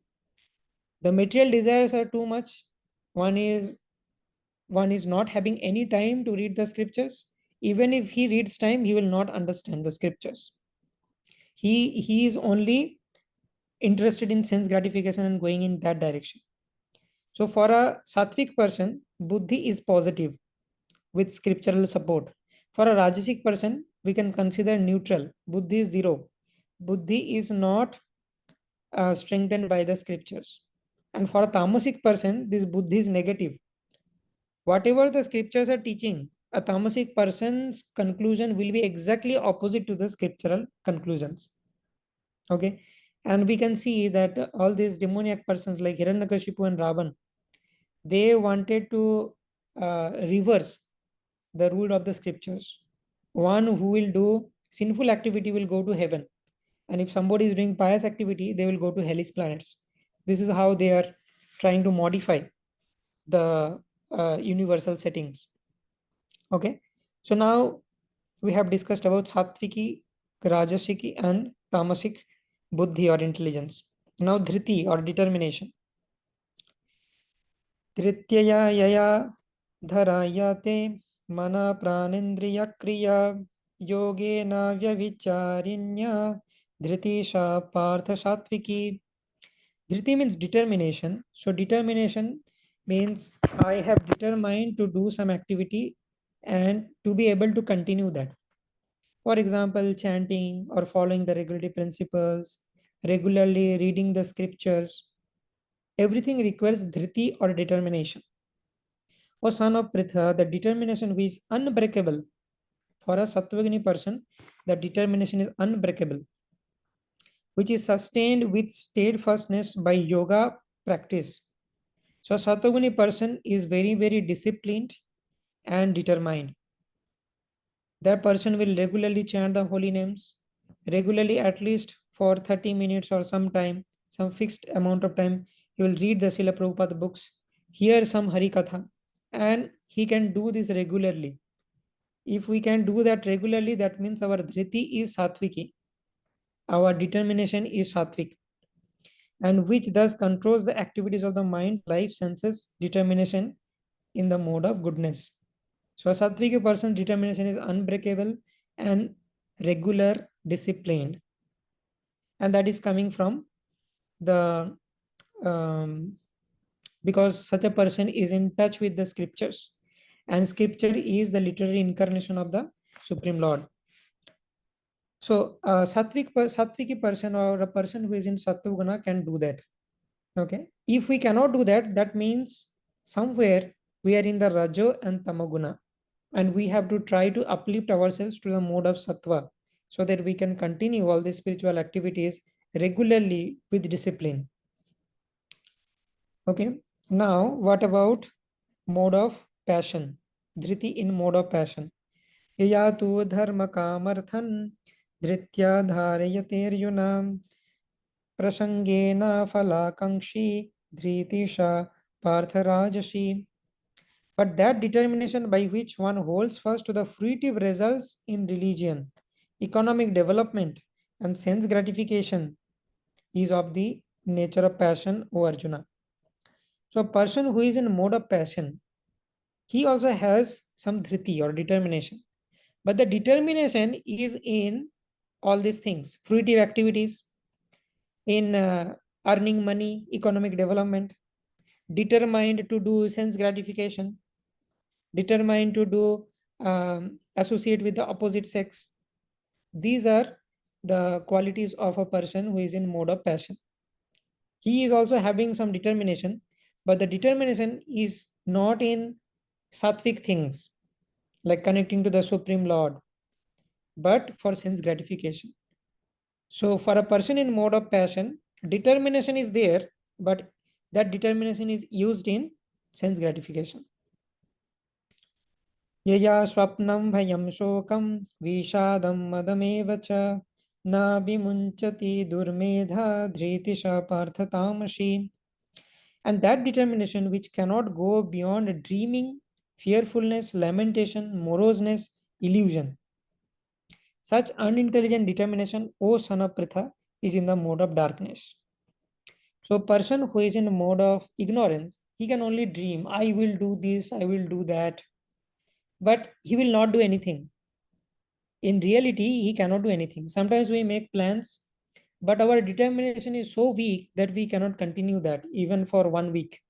the material desires are too much. One is not having any time to read the scriptures, Even if he reads time, he will not understand the scriptures. He is only interested in sense gratification and going in that direction. So for a sattvic person, buddhi is positive with scriptural support. For a rajasic person, we can consider neutral. Buddhi is zero. Buddhi is not strengthened by the scriptures. And for a tamasic person, this buddhi is negative. Whatever the scriptures are teaching, a tamasic person's conclusion will be exactly opposite to the scriptural conclusions. Okay. And we can see that all these demoniac persons like Hiranyakashipu and Ravan, they wanted to reverse the rule of the scriptures. One who will do sinful activity will go to heaven. And if somebody is doing pious activity, they will go to hellish planets. This is how they are trying to modify the universal settings. Okay. So now we have discussed about Sattviki, Rajasiki, and Tamasic Buddhi or intelligence. Now Dhriti or determination. Dhrityaya yaya dharayate mana pranendriya kriya yogena vyavicarinya dhritisha partha sattviki. Dhriti means determination. So determination means I have determined to do some activity and to be able to continue that. For example, chanting or following the regularity principles, regularly reading the scriptures. Everything requires dhriti or determination. O son of Pritha, the determination which is unbreakable. For a Sattvagini person, the determination is unbreakable, which is sustained with steadfastness by yoga practice. So a Sattvagini person is very, very disciplined and determined. That person will regularly chant the holy names, regularly at least for 30 minutes or some time, some fixed amount of time. He will read the Srila Prabhupada books, hear some Hari Katha, and he can do this regularly. If we can do that regularly, that means our dhriti is sattviki, our determination is sattvic, and which thus controls the activities of the mind, life, senses, determination in the mode of goodness. So a sattvik person's determination is unbreakable and regular, disciplined. And that is coming from the, because such a person is in touch with the scriptures. And scripture is the literary incarnation of the Supreme Lord. So sattviki person or a person who is in sattva guna can do that. Okay. If we cannot do that, that means somewhere we are in the rajo and tamaguna. And we have to try to uplift ourselves to the mode of sattva so that we can continue all the spiritual activities regularly with discipline. Okay. Now, what about mode of passion? Dhriti in mode of passion. Yayatu dharma kamarthan dhritya dharayateryunam prasangena falakankshi dhritisha partharajasi. But that determination by which one holds fast to the fruitive results in religion, economic development, and sense gratification is of the nature of passion, O Arjuna. So a person who is in mode of passion, he also has some dhriti or determination. But the determination is in all these things, fruitive activities, in earning money, economic development, determined to do sense gratification, determined to do associate with the opposite sex. These are the qualities of a person who is in mode of passion. He is also having some determination, but the determination is not in sattvic things like connecting to the Supreme Lord, but for sense gratification. So for a person in mode of passion, determination is there, but that determination is used in sense gratification. Yaya swapnam bhayam shokam vishadam madameva cha na bimunchati durmedha dhritisha parthatamashi. And that determination which cannot go beyond dreaming, fearfulness, lamentation, moroseness, illusion. Such unintelligent determination, O son of Pritha, is in the mode of darkness. So a person who is in a mode of ignorance, he can only dream, I will do this, I will do that. but he will not do anything. In reality, he cannot do anything. Sometimes we make plans, but our determination is so weak that we cannot continue that even for 1 week.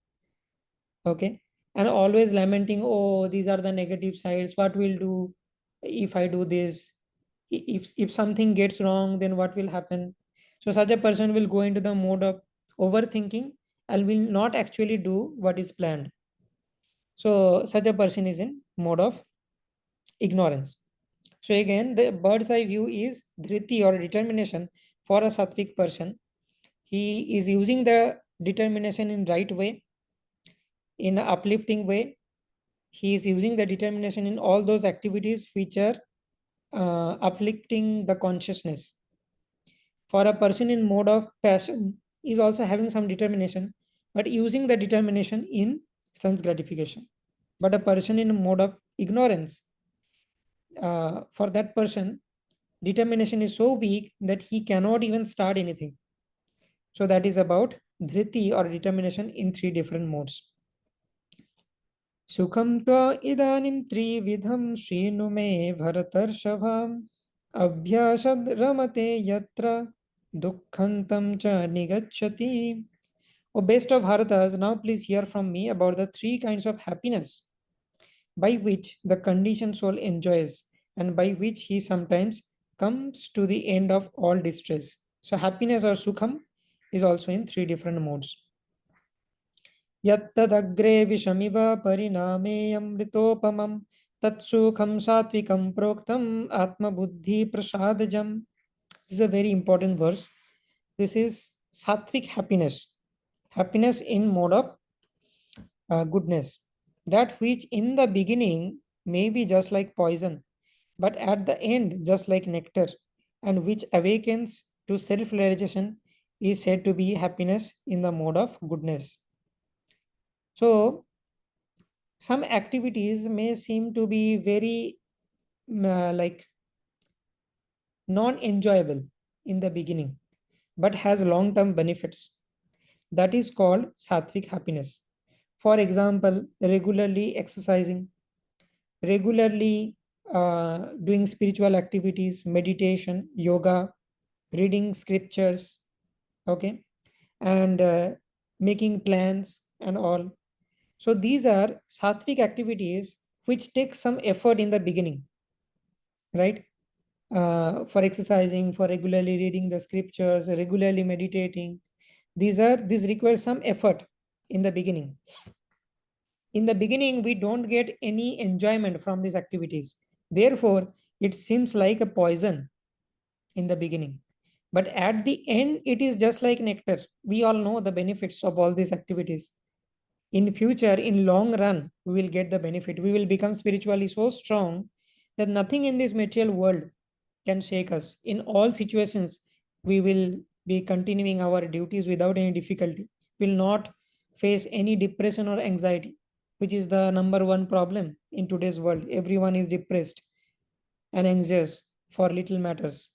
Okay. And always lamenting, oh, these are the negative sides. What will do if I do this? If something gets wrong, then what will happen? So such a person will go into the mode of overthinking and will not actually do what is planned. So such a person is in mode of ignorance. So again, the bird's eye view is dhriti or determination for a sattvic person. He is using the determination in right way, in an uplifting way. He is using the determination in all those activities which are uplifting the consciousness. For a person in mode of passion is also having some determination, but using the determination in sense gratification. But a person in a mode of ignorance, for that person, determination is so weak that he cannot even start anything. So that is about dhriti or determination in three different modes. Sukham tva idanim trividham shrinu me bharatarshava abhyasad ramate yatra dukkhantam cha nigacchati. O best of Bharatas, now please hear from me about the three kinds of happiness by which the conditioned soul enjoys and by which he sometimes comes to the end of all distress. So happiness or sukham is also in three different modes. Yattadagre vishamiva parinameyamritopamam tatsukham satvikam proktam atma buddhi prasadajam. This is a very important verse. This is sattvic happiness. Happiness in mode of goodness. That which in the beginning may be just like poison, but at the end just like nectar, and which awakens to self-realization is said to be happiness in the mode of goodness. So some activities may seem to be very like non-enjoyable in the beginning, but has long-term benefits. That is called sattvic happiness. For example, regularly exercising, regularly doing spiritual activities, meditation, yoga, reading scriptures, okay, and making plans and all. So these are sattvic activities which take some effort in the beginning, right? For exercising, for regularly reading the scriptures, regularly meditating. These require some effort in the beginning. In the beginning, we don't get any enjoyment from these activities. Therefore, it seems like a poison in the beginning. But at the end, it is just like nectar. We all know the benefits of all these activities. In future, in long run, we will get the benefit. We will become spiritually so strong that nothing in this material world can shake us. In all situations, we will be continuing our duties without any difficulty. We will not face any depression or anxiety, which is the number one problem in today's world. Everyone is depressed and anxious for little matters,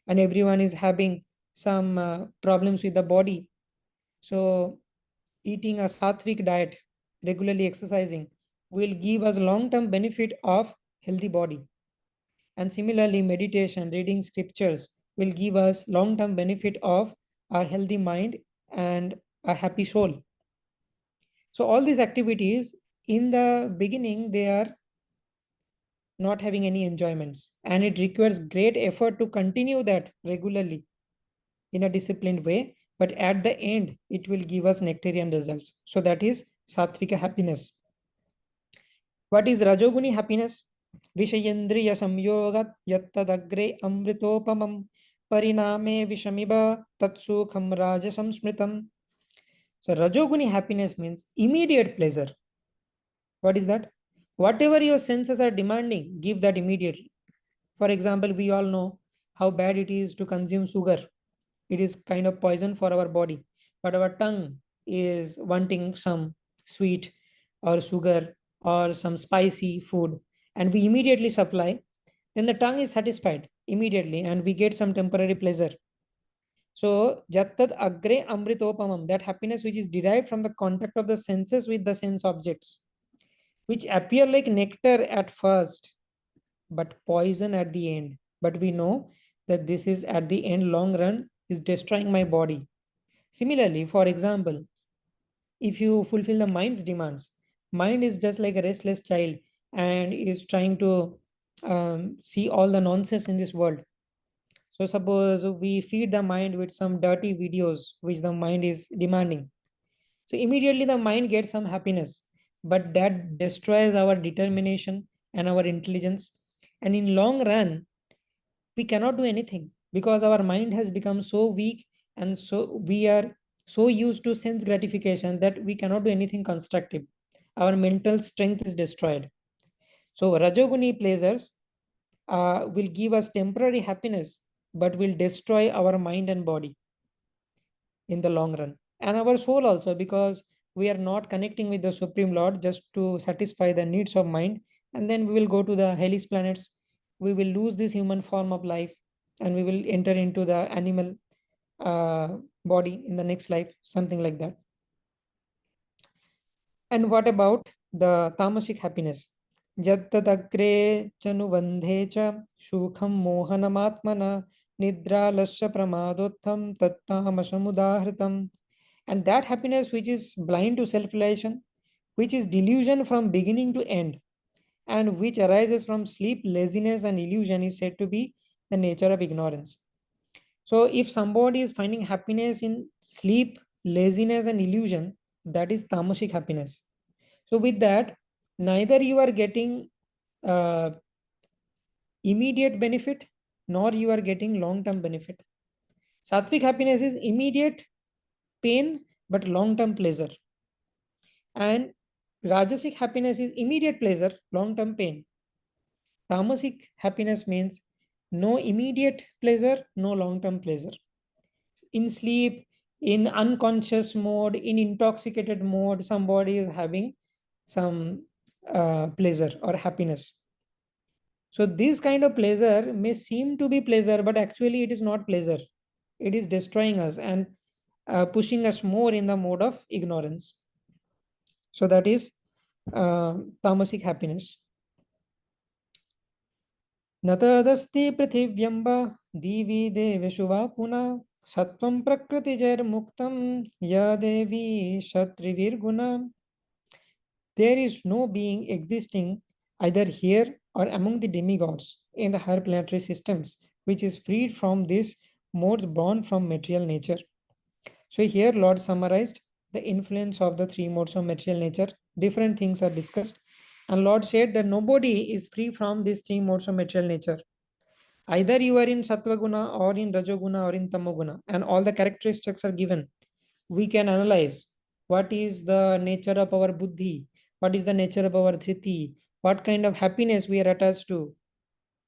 and everyone is having some problems with the body. So eating a sattvic diet, regularly exercising, will give us long-term benefit of healthy body. And similarly, meditation, reading scriptures will give us long-term benefit of a healthy mind and a happy soul. So all these activities in the beginning, they are not having any enjoyments, and it requires great effort to continue that regularly in a disciplined way. But at the end, it will give us nectarian results. So that is sattvika happiness. What is rajoguni happiness? Vishayendriya samyogat yattadagre amritopamam pariname vishamiba tatsukham rajasam smritam. So rajoguni happiness means immediate pleasure. What is that? Whatever your senses are demanding, give that immediately. For example, we all know how bad it is to consume sugar. It is kind of poison for our body, but our tongue is wanting some sweet or sugar or some spicy food, and we immediately supply. Then the tongue is satisfied immediately and we get some temporary pleasure. So jattad agre amritopamam, that happiness which is derived from the contact of the senses with the sense objects, which appear like nectar at first, but poison at the end. But we know that this is at the end, long run, is destroying my body. Similarly, for example, if you fulfill the mind's demands, mind is just like a restless child and is trying to see all the nonsense in this world. So suppose we feed the mind with some dirty videos which the mind is demanding. So immediately the mind gets some happiness, but that destroys our determination and our intelligence. And in long run, we cannot do anything because our mind has become so weak, and so we are so used to sense gratification that we cannot do anything constructive. Our mental strength is destroyed. So rajoguni pleasures will give us temporary happiness, but will destroy our mind and body in the long run, and our soul also, because we are not connecting with the Supreme Lord just to satisfy the needs of mind. And then we will go to the hellish planets, we will lose this human form of life, and we will enter into the animal body in the next life, something like that. And what about the tamasic happiness? Jattadagre chanuvandhe cha sukham mohanamatmana nidra lasya pramadotham tattamasamudahritam. And that happiness which is blind to self-realization, which is delusion from beginning to end, and which arises from sleep, laziness, and illusion, is said to be the nature of ignorance. So if somebody is finding happiness in sleep, laziness, and illusion, that is tamasic happiness. So with that, neither you are getting uh, immediate benefit, nor you are getting long-term benefit. Sattvic happiness is immediate pain, but long-term pleasure. And Rajasic happiness is immediate pleasure, long-term pain. Tamasic happiness means no immediate pleasure, no long-term pleasure. In sleep, in unconscious mode, in intoxicated mode, somebody is having some pleasure or happiness. So this kind of pleasure may seem to be pleasure, but actually it is not pleasure. It is destroying us and pushing us more in the mode of ignorance. So that is tamasic happiness. न तदस्ति पृथिव्यम्ब दिवि देवेषु वा पुनः सत्वं प्रकृतिजैर्मुक्तं यदेवी क्षत्रिभिर्गुणा. There is no being existing either here or among the demigods in the higher planetary systems which is freed from these modes born from material nature. So here Lord summarized the influence of the three modes of material nature. Different things are discussed, and Lord said that nobody is free from these three modes of material nature. Either you are in Sattva Guna or in Rajoguna or in Tamoguna, and all the characteristics are given. We can analyze what is the nature of our buddhi, what is the nature of our dhriti, what kind of happiness we are attached to.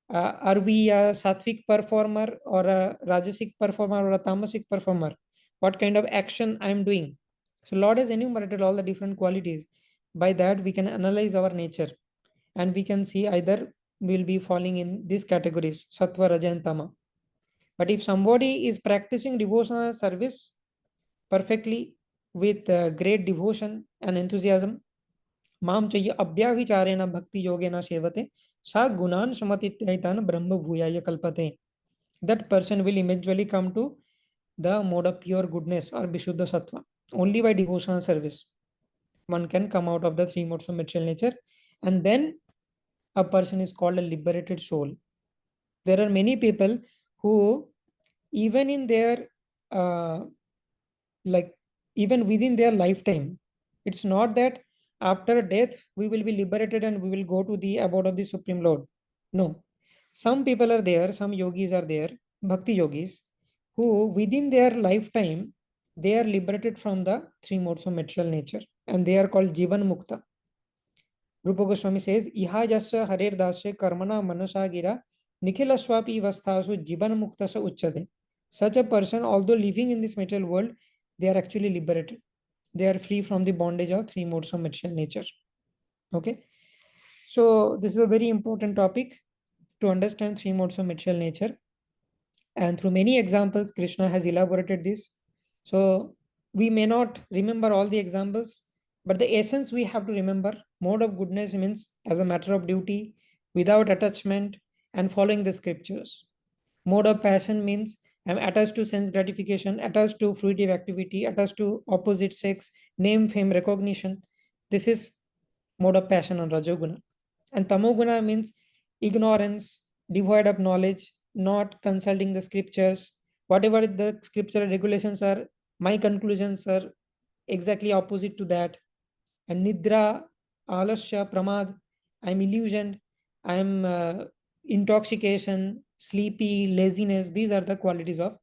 Are we a sattvic performer or a rajasic performer or a tamasic performer? What kind of action I am doing? So Lord has enumerated all the different qualities. By that we can analyze our nature, and we can see either will be falling in these categories, sattva, raja, and tama. But if somebody is practicing devotional service perfectly with great devotion and enthusiasm, माम चाहिए अभ्याविचारेण भक्ति योगेन सेवते सा गुणान समतीतैतान ब्रह्म भूयाय कल्पते. That person will eventually come to the mode of pure goodness or Vishuddha Sattva. Only by devotional service one can come out of the three modes of material nature, and then a person is called a liberated soul. There are many people who, even in their like even within their lifetime, it's not that after death we will be liberated and we will go to the abode of the Supreme Lord. No, some people are there, some yogis are there, bhakti yogis, who within their lifetime they are liberated from the three modes of material nature, and they are called Jivan Mukta. Rupa Goswami says, Iha jasya harer dasya karmana manasa gira nikhila swapi vastasu Jivan Mukta sa uchyate. Such a person, although living in this material world, they are actually liberated. They are free from the bondage of three modes of material nature. Okay. So this is a very important topic to understand three modes of material nature. And through many examples, Krishna has elaborated this. So we may not remember all the examples, but the essence we have to remember Mode of goodness means as a matter of duty, without attachment, and following the scriptures. Mode of passion means I'm attached to sense gratification, attached to fruitive activity, attached to opposite sex, name, fame, recognition. This is mode of passion on Rajoguna. And Tamoguna means ignorance, devoid of knowledge, not consulting the scriptures. Whatever the scriptural regulations are, my conclusions are exactly opposite to that. And Nidra, Alasya, Pramad, I'm illusioned, I'm intoxication, sleepy, laziness. These are the qualities of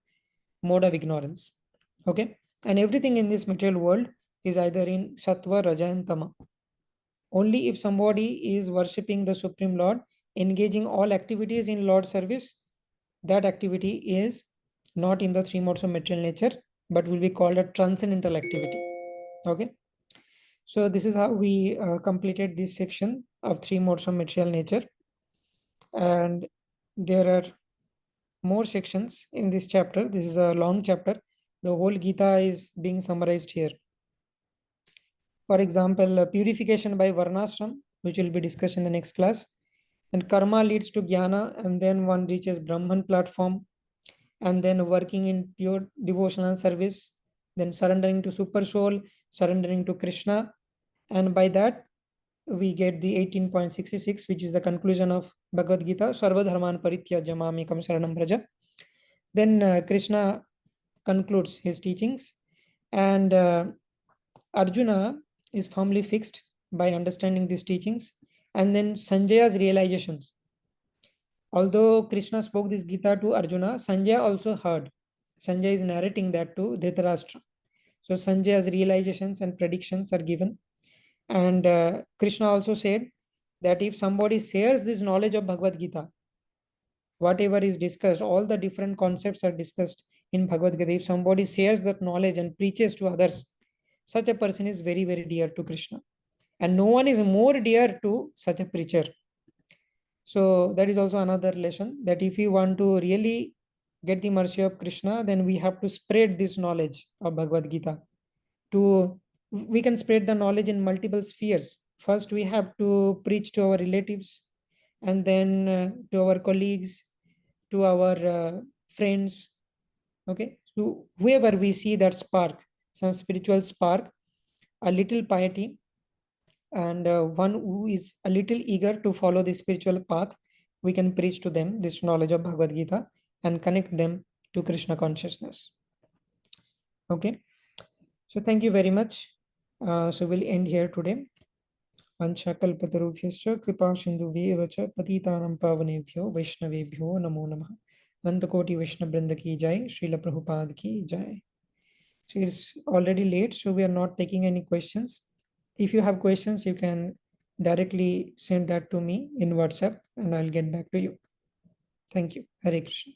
mode of ignorance. Okay. And everything in this material world is either in Sattva, Raja, and Tama. Only if somebody is worshipping the Supreme Lord, engaging all activities in Lord service, that activity is not in the three modes of material nature, but will be called a transcendental activity. Okay. So this is how we completed this section of three modes of material nature. And there are more sections in this chapter. This is a long chapter. The whole Gita is being summarized here. For example, purification by varnashram, which will be discussed in the next class. And karma leads to jnana, and then one reaches Brahman platform, and then working in pure devotional service, then surrendering to super soul, surrendering to Krishna, and by that we get the 18.66, which is the conclusion of Bhagavad Gita, Sarva Dharman Parityajya Mamekam Sharanam Braja. Then Krishna concludes his teachings, and Arjuna is firmly fixed by understanding these teachings. And then Sanjaya's realizations. Although Krishna spoke this Gita to Arjuna, Sanjaya also heard. Sanjaya is narrating that to Dhritarashtra. So Sanjaya's realizations and predictions are given. And Krishna also said that if somebody shares this knowledge of Bhagavad Gita, whatever is discussed, all the different concepts are discussed in Bhagavad Gita. If somebody shares that knowledge and preaches to others, such a person is very, very dear to Krishna. And no one is more dear to such a preacher. So that is also another lesson, that if we want to really get the mercy of Krishna, then we have to spread this knowledge of Bhagavad Gita. We can spread the knowledge in multiple spheres. First, we have to preach to our relatives, and then to our colleagues, to our friends. Okay, so whoever we see that spark, some spiritual spark, a little piety, and one who is a little eager to follow the spiritual path, we can preach to them this knowledge of Bhagavad Gita and connect them to Krishna consciousness. Okay, so thank you very much. So we'll end here today. Vanchakalpatarubhyascha kripa sindhubhyeva cha patitanam pavanebhyo vaishnavebhyo namo namah. Anantakoti Vaishnava Vrinda ki jai, Srila Prabhupada ki jai. So it's already late, so we are not taking any questions. If you have questions, you can directly send that to me in WhatsApp and I'll get back to you. Thank you. Hare Krishna.